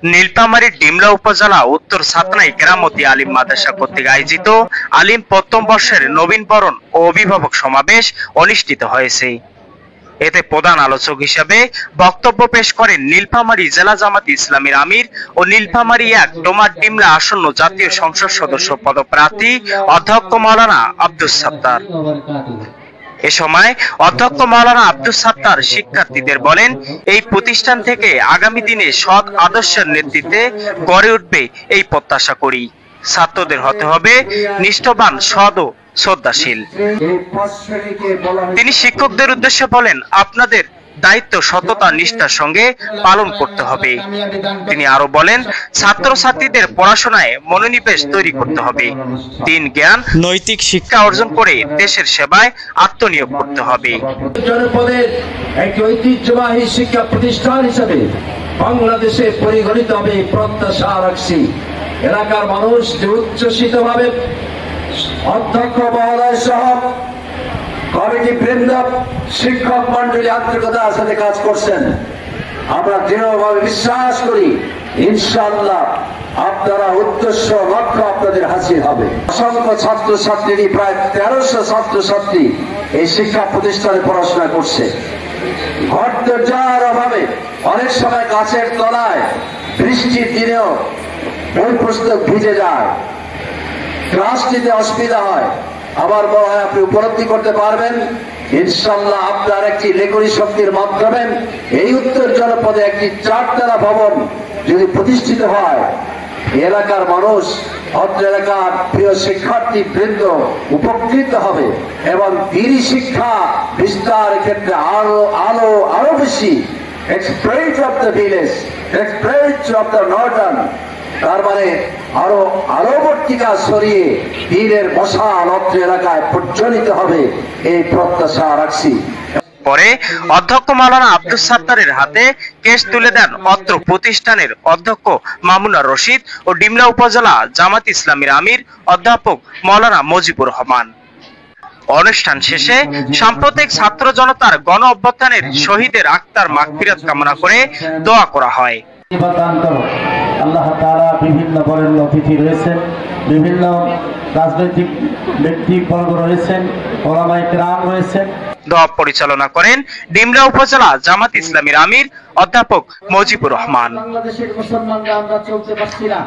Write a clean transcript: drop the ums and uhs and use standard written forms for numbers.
নীলফামারীর ডিমলা উপজেলা উত্তর ছাতনাই কেরামতি আলিম মাদ্রাসা কর্তৃক আয়োজিত আলিম প্রথম বর্ষের নবীন বরণ ও অভিভাবক সমাবেশ অনুষ্ঠিত হয়েছে। এতে প্রধান আলোচক হিসেবে বক্তব্য পেশ করেন নীলফামারী জেলা জামাত ইসলামীর আমির ও নীলফামারী ১ ডোমার ডিমলা আসন্ন জাতীয় সংসদ সদস্য পদপ্রার্থী অধ্যক্ষ মাওলানা আব্দুস সাত্তার। এ সময় অধ্যক্ষ মাওলানা আব্দুস সাত্তার শিক্ষার্থীদের বলেন, এই প্রতিষ্ঠান থেকে আগামী দিনে সৎ আদর্শের নেতৃত্বে গড়ে উঠবে এই প্রত্যাশা করি। ছাত্রদের হতে হবে নিষ্ঠবান, সৎ ও শ্রদ্ধাশীল। তিনি শিক্ষকদের উদ্দেশ্যে বলেন, আপনাদের দায়িত্ব সততা নিষ্ঠার সঙ্গে পালন করতে হবে। তিনি আরো বলেন, ছাত্রছাত্রীদের পড়াশোনায় মনোনিবেশ তৈরি করতে হবে। দিন জ্ঞান নৈতিক শিক্ষা অর্জন করে দেশের সেবায় আত্মনিয়োগ করতে হবে। জনপদের একটি ঐতিহ্যবাহী শিক্ষা প্রতিষ্ঠান হিসেবে বাংলাদেশে পরিগণিত হবে প্রত্যাশা রাখছি। এলাকার মানুষ যে উচ্ছ্বসিতভাবে অধ্যক্ষ মহোদয় সহ কমিটি বৃন্দ, শিক্ষক মন্ডলী আন্তরিকতার সাথে কাজ করছেন। আমরা দৃঢ়ভাবে বিশ্বাস করি ইনশাআল্লাহ আপনারা উদ্দেশ্য লক্ষ্য আপনাদের হাসিল হবে। অসংখ্য ছাত্রছাত্রী, প্রায় ১৩০০ ছাত্রছাত্রী এই শিক্ষা প্রতিষ্ঠানে পড়াশোনা করছে। ঘর দরজার অভাবে অনেক সময় গাছের তলায় বৃষ্টির দিনেও বই পুস্তক ভিজে যায়, ক্লাস নিতে অসুবিধা হয়। আবার বলা হয় আপনি উপলব্ধি করতে পারবেন ইনশাআল্লাহ আপনার একটি লেখনী শক্তির মাধ্যমে এই উত্তর জনপদে একটি ৪তলা ভবন যদি প্রতিষ্ঠিত হয়, এলাকার মানুষ, অত্র এলাকার প্রিয় শিক্ষার্থী বৃন্দ উপকৃত হবে এবং দিনী শিক্ষা বিস্তারের ক্ষেত্রে আরো বেশি express of the village, express of the Northern, তার মানে আরো বর্তিকা সরিয়ে দিনের মশাল অত্র এলাকায় প্রজ্বলিত হবে, এই প্রত্যাশা রাখছি। পরে অধ্যক্ষ মাওলানা আব্দুস সাত্তারের হাতে কেস তুলে দেন অত্র প্রতিষ্ঠানের অধ্যক্ষ মামুনুর রশিদ ও ডিমলা উপজেলা জামাত ইসলামীর আমির অধ্যাপক মাওলানা মজিবুর রহমান। অনুষ্ঠান শেষে সাম্প্রতিক ছাত্র জনতার গণ অভ্যুত্থানের শহীদের আত্মার মাগফিরাত কামনা করে দোয়া করা হয়। আল্লাহ তাআলা বিভিন্ন বরেণ্য অতিথি রয়েছেন, বিভিন্ন রাজনৈতিক ব্যক্তিবর্গ রয়েছেন, ওলামায়ে কেরাম রয়েছেন। দোয়া পরিচালনা করেন ডিমলা উপজেলা জামাত ইসলামীর আমির অধ্যাপক মজিবুর রহমান। বাংলাদেশের মুসলমানরা আমরা চলতে পারছি না।